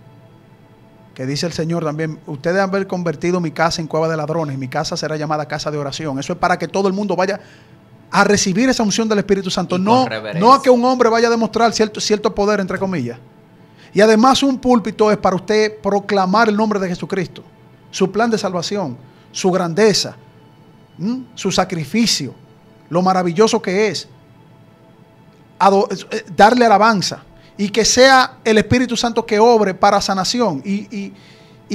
Que dice el Señor también, ustedes han haber convertido mi casa en cueva de ladrones, y mi casa será llamada casa de oración. Eso es para que todo el mundo vaya a recibir esa unción del Espíritu Santo. No a que un hombre vaya a demostrar cierto poder, entre comillas. Y además un púlpito es para usted proclamar el nombre de Jesucristo, su plan de salvación, su grandeza, su sacrificio, lo maravilloso que es, darle alabanza y que sea el Espíritu Santo que obre para sanación y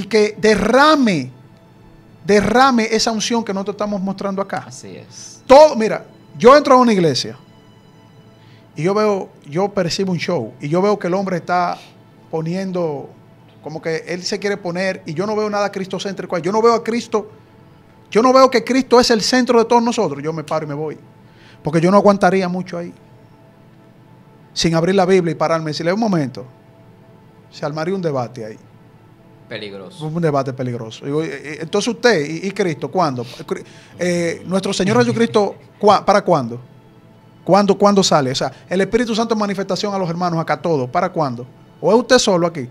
que derrame esa unción que nosotros estamos mostrando acá. Así es. Todo, mira, yo entro a una iglesia y yo percibo un show y yo veo que el hombre está poniendo, como que él se quiere poner, y yo no veo nada cristocéntrico. Yo no veo a Cristo, yo no veo que Cristo es el centro de todos nosotros. Yo me paro y me voy, porque yo no aguantaría mucho ahí, sin abrir la Biblia y pararme y decirle, un momento, se armaría un debate ahí. Peligroso. Un debate peligroso. Digo, entonces usted y Cristo, ¿cuándo? Nuestro Señor Jesucristo, ¿para cuándo? ¿Cuándo sale? O sea, el Espíritu Santo en manifestación a los hermanos acá todos, ¿para cuándo? ¿O es usted solo aquí?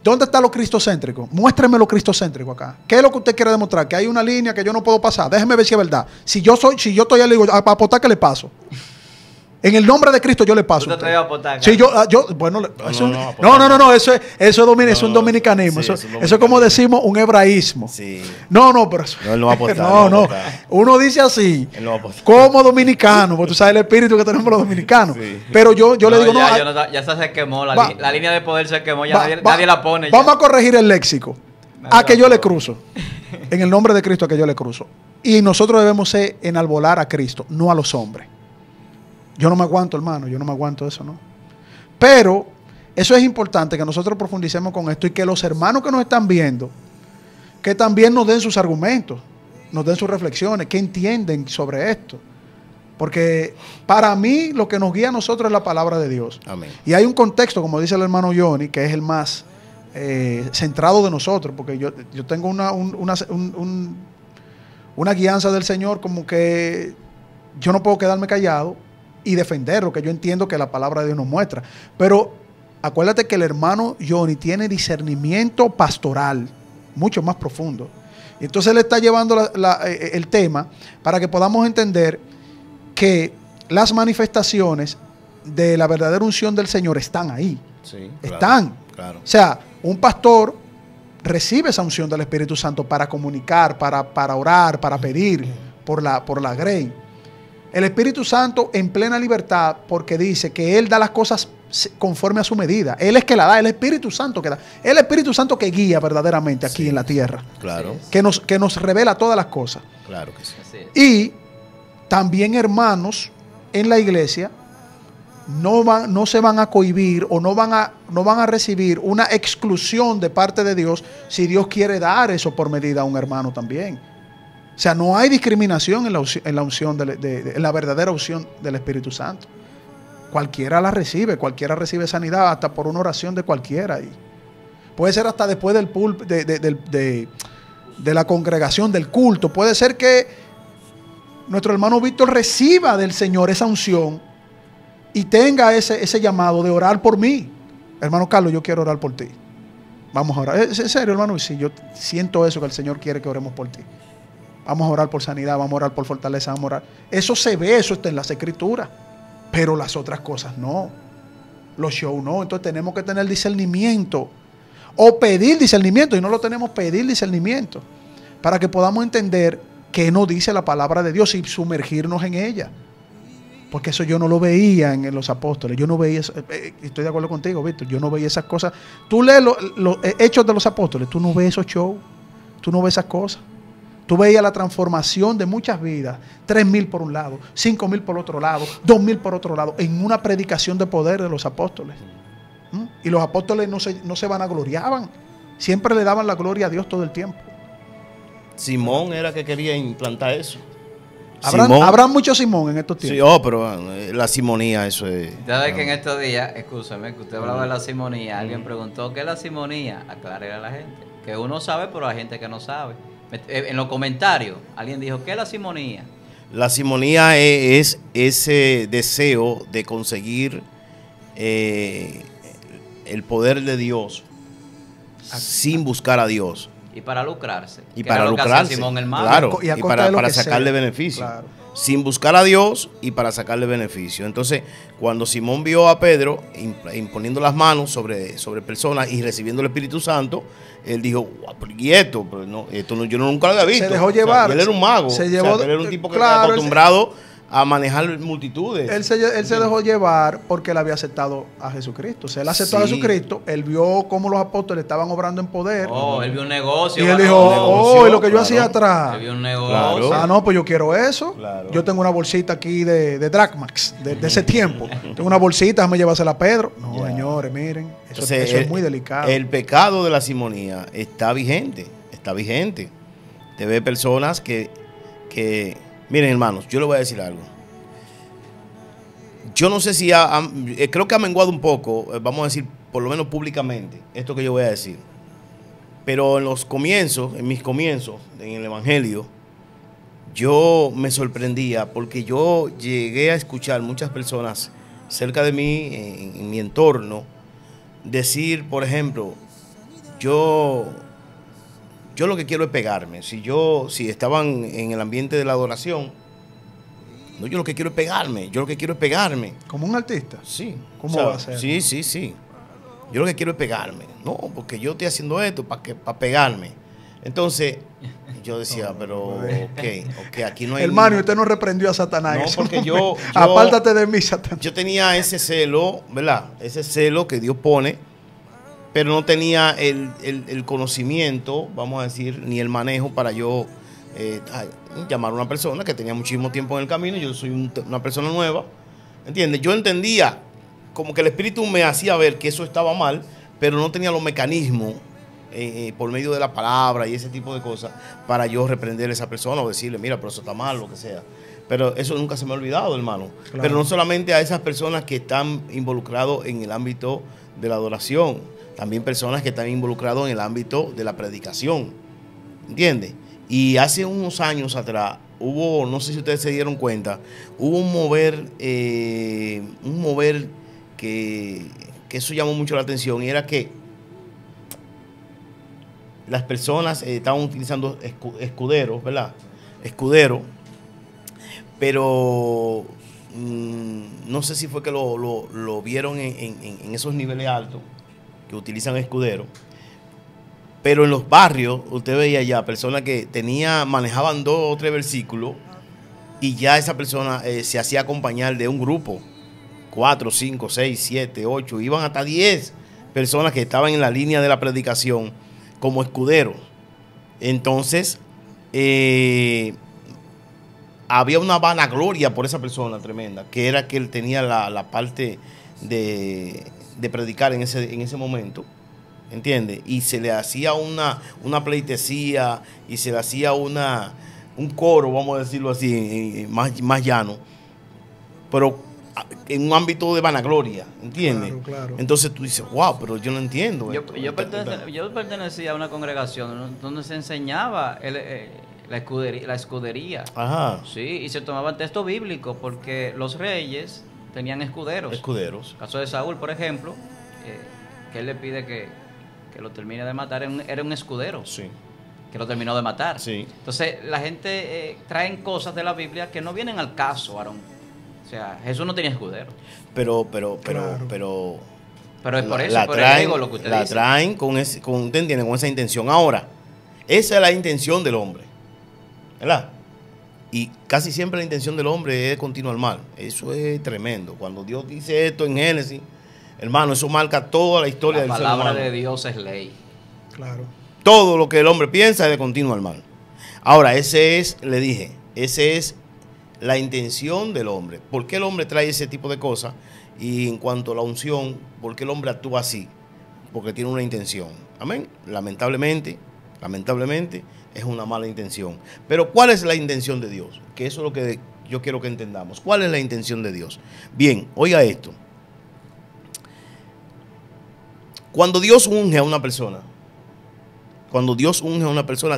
¿Dónde está lo cristocéntrico? Muéstreme lo cristocéntrico acá. ¿Qué es lo que usted quiere demostrar? Que hay una línea que yo no puedo pasar. Déjeme ver si es verdad. Si yo estoy ahí, le digo, para apostar que le paso. En el nombre de Cristo yo le paso. ¿Usted te iba a apostar? Sí, bueno, no, eso es un dominicanismo. Eso es como decimos un hebraísmo. Sí. No, pero eso, No, él no va a apostar. no. Uno dice así, Él no va a apostar. como dominicano, porque tú sabes el espíritu que tenemos los dominicanos. Sí. Pero yo le digo, ya se quemó, Va. la línea de poder se quemó, ya nadie la pone. Vamos a corregir el léxico. Nadie A que la yo le pone. cruzo. En el nombre de Cristo, a que yo le cruzo. Y nosotros debemos enalbolar a Cristo, no a los hombres. Yo no me aguanto, hermano, yo no me aguanto eso, ¿no? Pero eso es importante, que nosotros profundicemos con esto y que los hermanos que nos están viendo, que también nos den sus argumentos, nos den sus reflexiones, que entienden sobre esto. Porque para mí lo que nos guía a nosotros es la palabra de Dios. Amén. Y hay un contexto, como dice el hermano Johnny, que es el más centrado de nosotros, porque yo tengo una guianza del Señor, como que yo no puedo quedarme callado y defender lo que yo entiendo que la palabra de Dios nos muestra. Pero acuérdate que el hermano Johnny tiene discernimiento pastoral mucho más profundo. Y entonces él está llevando el tema para que podamos entender que las manifestaciones de la verdadera unción del Señor están ahí. Sí, Están. Claro. O sea, un pastor recibe esa unción del Espíritu Santo para comunicar, para orar, para pedir por la grey. El Espíritu Santo en plena libertad, porque dice que Él da las cosas conforme a su medida. Él es que la da, el Espíritu Santo que da. El Espíritu Santo que guía verdaderamente aquí en la tierra. Claro. Que nos revela todas las cosas. Claro que sí. Así es. Y también hermanos en la iglesia no se van a cohibir o no van a recibir una exclusión de parte de Dios si Dios quiere dar eso por medida a un hermano también. O sea, no hay discriminación en la unción en la verdadera unción del Espíritu Santo. Cualquiera la recibe, cualquiera recibe sanidad, hasta por una oración de cualquiera. Y puede ser hasta después de la congregación, del culto. Puede ser que nuestro hermano Víctor reciba del Señor esa unción y tenga ese llamado de orar por mí. Hermano Carlos, yo quiero orar por ti. Vamos a orar. ¿Es en serio, hermano? Sí, yo siento eso, que el Señor quiere que oremos por ti. Vamos a orar por sanidad, vamos a orar por fortaleza, vamos a orar. Eso se ve, eso está en las Escrituras. Pero las otras cosas no. Los shows no. Entonces tenemos que tener discernimiento. O pedir discernimiento. Y no lo tenemos, pedir discernimiento. Para que podamos entender qué nos dice la palabra de Dios y sumergirnos en ella. Porque eso yo no lo veía en los apóstoles. Yo no veía eso. Estoy de acuerdo contigo, Víctor. Yo no veía esas cosas. Tú lees los hechos de los apóstoles. Tú no ves esos shows. Tú no ves esas cosas. Tú veías la transformación de muchas vidas, 3,000 por un lado, 5,000 por otro lado, 2,000 por otro lado, en una predicación de poder de los apóstoles. Y los apóstoles no se vanagloriaban, siempre le daban la gloria a Dios todo el tiempo. Simón era que quería implantar eso. Habrá mucho Simón en estos tiempos. Sí, pero la simonía, eso es. Sabes que en estos días, escúchame, que usted hablaba de la simonía, alguien preguntó, ¿qué es la simonía? Aclare a la gente, que uno sabe, pero hay gente que no sabe. En los comentarios, alguien dijo, ¿qué es la simonía? La simonía es ese deseo de conseguir el poder de Dios sin buscar a Dios. Y para lucrarse. Y que para era lo que hacía lucrarse. Simón el Mago. Claro, Y a y costa de lo para que sacarle sea. beneficio. Claro. sin buscar a Dios y para sacarle beneficio. Entonces, cuando Simón vio a Pedro imponiendo las manos sobre personas y recibiendo el Espíritu Santo, él dijo, "Guau, y esto, pero no, yo nunca lo había visto". Se dejó llevar. O sea, él era un mago. Se llevó, él era un tipo que claro, estaba acostumbrado a manejar multitudes. Él se dejó llevar porque él había aceptado a Jesucristo. O sea, él aceptó a Jesucristo, él vio cómo los apóstoles estaban obrando en poder. Oh, él vio un negocio. Y él dijo, oh, y lo que yo hacía atrás. Él vio un negocio. Claro. Ah, no, pues yo quiero eso. Claro. Yo tengo una bolsita aquí de Drachmax, de ese tiempo. Tengo una bolsita, déjame llevársela a Pedro. No, señores, miren, eso es muy delicado. El pecado de la simonía está vigente, está vigente. Te ve personas que miren, hermanos, yo les voy a decir algo. Yo no sé si creo que ha menguado un poco, vamos a decir, por lo menos públicamente, esto que yo voy a decir. Pero en mis comienzos en el Evangelio, yo me sorprendía porque yo llegué a escuchar muchas personas cerca de mí, en mi entorno, decir, por ejemplo, yo lo que quiero es pegarme. Si estaban en el ambiente de la adoración, no, yo lo que quiero es pegarme. ¿Como un artista? Sí. ¿Cómo va a ser? Sí. Yo lo que quiero es pegarme. No, porque yo estoy haciendo esto para pegarme. Entonces, yo decía, pero, ok, aquí no hay... Hermano, usted no reprendió a Satanás. No, porque yo apártate de mí, Satanás. Yo tenía ese celo, ¿verdad? Ese celo que Dios pone, pero no tenía el conocimiento, vamos a decir, ni el manejo para yo llamar a una persona que tenía muchísimo tiempo en el camino. Yo soy una persona nueva, ¿entiendes? Yo entendía como que el Espíritu me hacía ver que eso estaba mal, pero no tenía los mecanismos por medio de la palabra y ese tipo de cosas para yo reprender a esa persona o decirle, mira, pero eso está mal, lo que sea. Pero eso nunca se me ha olvidado, hermano. Claro. Pero no solamente a esas personas que están involucradas en el ámbito de la adoración, también personas que están involucradas en el ámbito de la predicación, ¿entiendes? Y hace unos años atrás hubo, no sé si ustedes se dieron cuenta, hubo un mover que eso llamó mucho la atención, y era que las personas estaban utilizando escuderos, ¿verdad? Escuderos, pero no sé si fue que lo vieron en esos niveles altos que utilizan escuderos. Pero en los barrios, usted veía ya personas que manejaban 2 o 3 versículos y ya esa persona se hacía acompañar de un grupo, 4, 5, 6, 7, 8, iban hasta 10 personas que estaban en la línea de la predicación como escuderos. Entonces, había una vanagloria por esa persona tremenda, que era que él tenía la parte de predicar en ese momento. ¿Entiendes? Y se le hacía una pleitesía y se le hacía un coro, vamos a decirlo así, más llano, pero en un ámbito de vanagloria, ¿entiendes? Claro, claro. Entonces tú dices, wow, pero yo no entiendo. Yo pertenecía a una congregación donde se enseñaba la escudería. Ajá. Sí, y se tomaban textos bíblicos porque los reyes tenían escuderos. Escuderos. El caso de Saúl, por ejemplo, que él le pide que lo termine de matar, era un escudero. Sí. Que lo terminó de matar. Sí. Entonces, la gente traen cosas de la Biblia que no vienen al caso, Aarón. O sea, Jesús no tenía escudero. Pero es por eso, lo que usted la dice. traen con esa intención. Ahora, esa es la intención del hombre, ¿verdad? Y casi siempre la intención del hombre es continuar mal. Eso es tremendo. Cuando Dios dice esto en Génesis, hermano, eso marca toda la historia del ser humano. La palabra de Dios es ley. Claro. Todo lo que el hombre piensa es de continuar mal. Ahora, esa es la intención del hombre. ¿Por qué el hombre trae ese tipo de cosas? Y en cuanto a la unción, ¿por qué el hombre actúa así? Porque tiene una intención. Amén. Lamentablemente, es una mala intención. Pero ¿cuál es la intención de Dios? Que eso es lo que yo quiero que entendamos. ¿Cuál es la intención de Dios? Bien, oiga esto. Cuando Dios unge a una persona,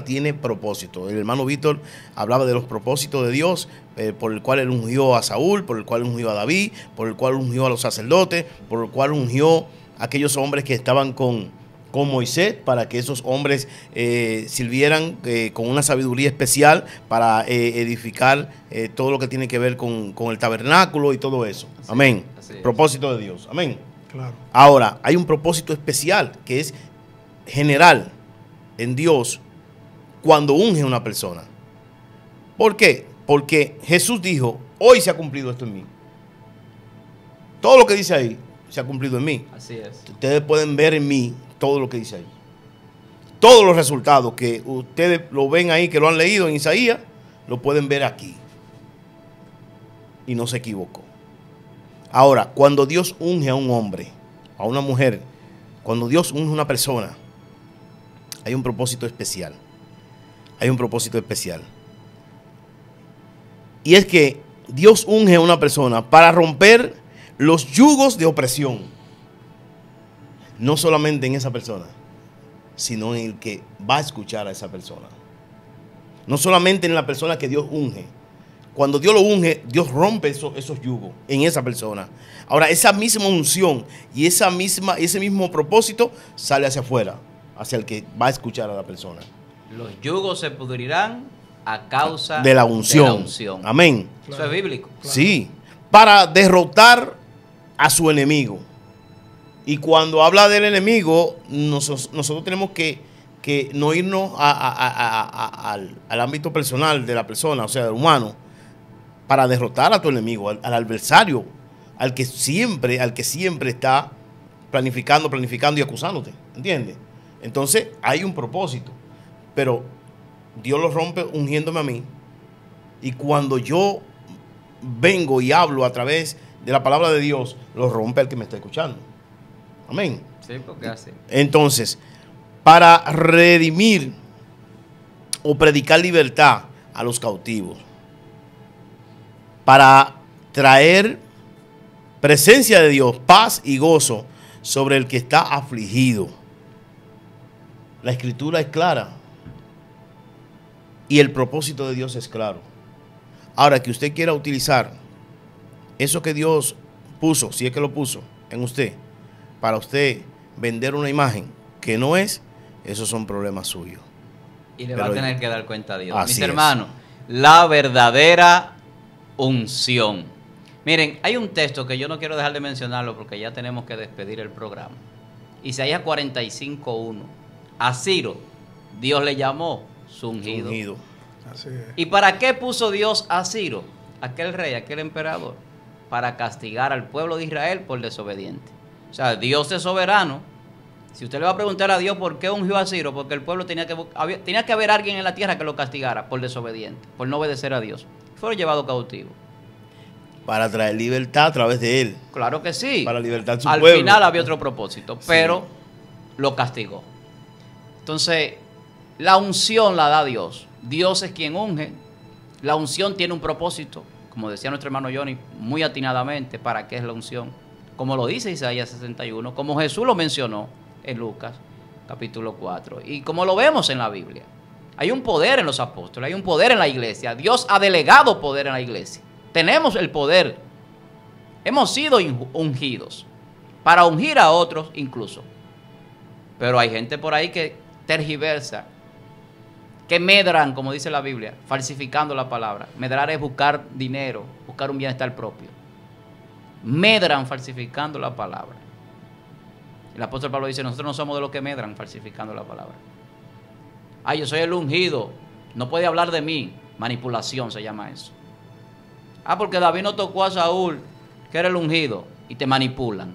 tiene propósito. El hermano Víctor hablaba de los propósitos de Dios, por el cual él ungió a Saúl, por el cual ungió a David, por el cual ungió a los sacerdotes, por el cual ungió a aquellos hombres que estaban con con Moisés para que esos hombres sirvieran con una sabiduría especial para edificar todo lo que tiene que ver con el tabernáculo y todo eso. Así amén. es, así es. Propósito de Dios. Amén. Claro. Ahora, hay un propósito especial que es general en Dios cuando unge a una persona. ¿Por qué? Porque Jesús dijo, hoy se ha cumplido esto en mí. Todo lo que dice ahí se ha cumplido en mí. Así es. Ustedes pueden ver en mí todo lo que dice ahí. Todos los resultados que ustedes lo ven ahí, que lo han leído en Isaías, lo pueden ver aquí. Y no se equivocó. Ahora, cuando Dios unge a un hombre, a una mujer, cuando Dios unge a una persona, hay un propósito especial. Hay un propósito especial. Y es que Dios unge a una persona para romper los yugos de opresión. No solamente en esa persona, sino en el que va a escuchar a esa persona. No solamente en la persona que Dios unge. Cuando Dios lo unge, Dios rompe esos yugos en esa persona. Ahora, esa misma unción y ese mismo propósito sale hacia afuera, hacia el que va a escuchar a la persona. Los yugos se pudrirán a causa De la unción. Amén. Eso es bíblico. Claro. Sí, para derrotar a su enemigo. Y cuando habla del enemigo, nosotros tenemos que no irnos al ámbito personal de la persona, o sea, del humano, para derrotar a tu enemigo, al adversario, al que siempre está planificando y acusándote, ¿entiendes? Entonces, hay un propósito, pero Dios lo rompe ungiéndome a mí, y cuando yo vengo y hablo a través de la palabra de Dios, lo rompe el que me está escuchando. Amén. Sí, porque así. Entonces, para redimir o predicar libertad a los cautivos, para traer presencia de Dios, paz y gozo sobre el que está afligido. La escritura es clara y el propósito de Dios es claro. Ahora, que usted quiera utilizar eso que Dios puso, si es que lo puso en usted, para usted vender una imagen que no es, esos son problemas suyos. Y le va a tener que dar cuenta a Dios. Así Mis es. hermanos, la verdadera unción. Miren, hay un texto que yo no quiero dejar de mencionarlo porque ya tenemos que despedir el programa. Isaías 45:1. A Ciro, Dios le llamó su ungido. Así es. ¿Y para qué puso Dios a Ciro, aquel rey, aquel emperador? Para castigar al pueblo de Israel por desobediente. O sea, Dios es soberano. Si usted le va a preguntar a Dios por qué ungió a Ciro, porque el pueblo tenía que haber alguien en la tierra que lo castigara por desobediente, por no obedecer a Dios. Fueron llevados cautivos. Para traer libertad a través de él. Claro que sí. Para libertar su Al pueblo. final había otro propósito, pero Sí. lo castigó. Entonces, la unción la da Dios. Dios es quien unge. La unción tiene un propósito, como decía nuestro hermano Johnny, muy atinadamente, ¿para qué es la unción? Como lo dice Isaías 61, como Jesús lo mencionó en Lucas, capítulo 4, y como lo vemos en la Biblia. Hay un poder en los apóstoles, hay un poder en la iglesia. Dios ha delegado poder en la iglesia. Tenemos el poder. Hemos sido ungidos para ungir a otros incluso. Pero hay gente por ahí que tergiversa, que medran, como dice la Biblia, falsificando la palabra. Medrar es buscar dinero, buscar un bienestar propio. Medran falsificando la palabra. El apóstol Pablo dice, nosotros no somos de los que medran falsificando la palabra. Ay, yo soy el ungido, no puede hablar de mí. Manipulación se llama eso. Ah, porque David no tocó a Saúl, que era el ungido, y te manipulan.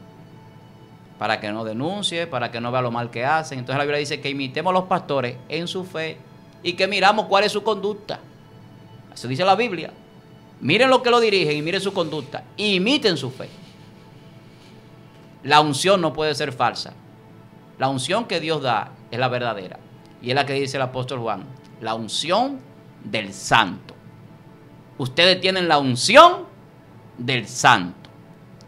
Para que no denuncie, para que no vea lo mal que hacen. Entonces la Biblia dice que imitemos a los pastores en su fe y que miramos cuál es su conducta. Eso dice la Biblia. Miren lo que lo dirigen y miren su conducta. Y imiten su fe. La unción no puede ser falsa. La unción que Dios da es la verdadera. Y es la que dice el apóstol Juan. La unción del santo. Ustedes tienen la unción del santo.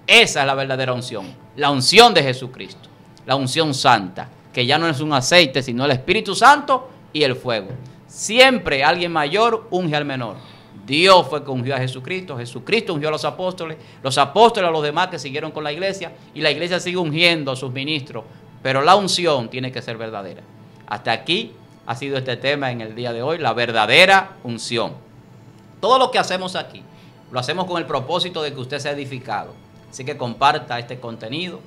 Esa es la verdadera unción. La unción de Jesucristo. La unción santa. Que ya no es un aceite, sino el Espíritu Santo y el fuego. Siempre alguien mayor unge al menor. Dios fue que ungió a Jesucristo. Jesucristo ungió a los apóstoles a los demás que siguieron con la iglesia. Y la iglesia sigue ungiendo a sus ministros pero la unción tiene que ser verdadera. Hasta aquí ha sido este tema en el día de hoy, la verdadera unción. Todo lo que hacemos aquí, lo hacemos con el propósito de que usted sea edificado. Así que comparta este contenido,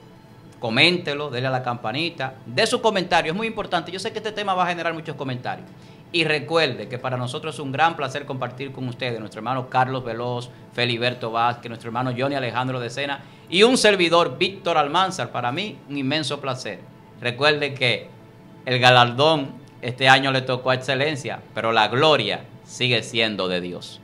coméntelo, déle a la campanita, dé su comentario, es muy importante. Yo sé que este tema va a generar muchos comentarios. Y recuerde que para nosotros es un gran placer compartir con ustedes, nuestro hermano Carlos Veloz, Feliberto Vázquez, nuestro hermano Johnny Alejandro de Sena y un servidor, Víctor Almanzar. Para mí, un inmenso placer. Recuerde que el galardón este año le tocó a excelencia, pero la gloria sigue siendo de Dios.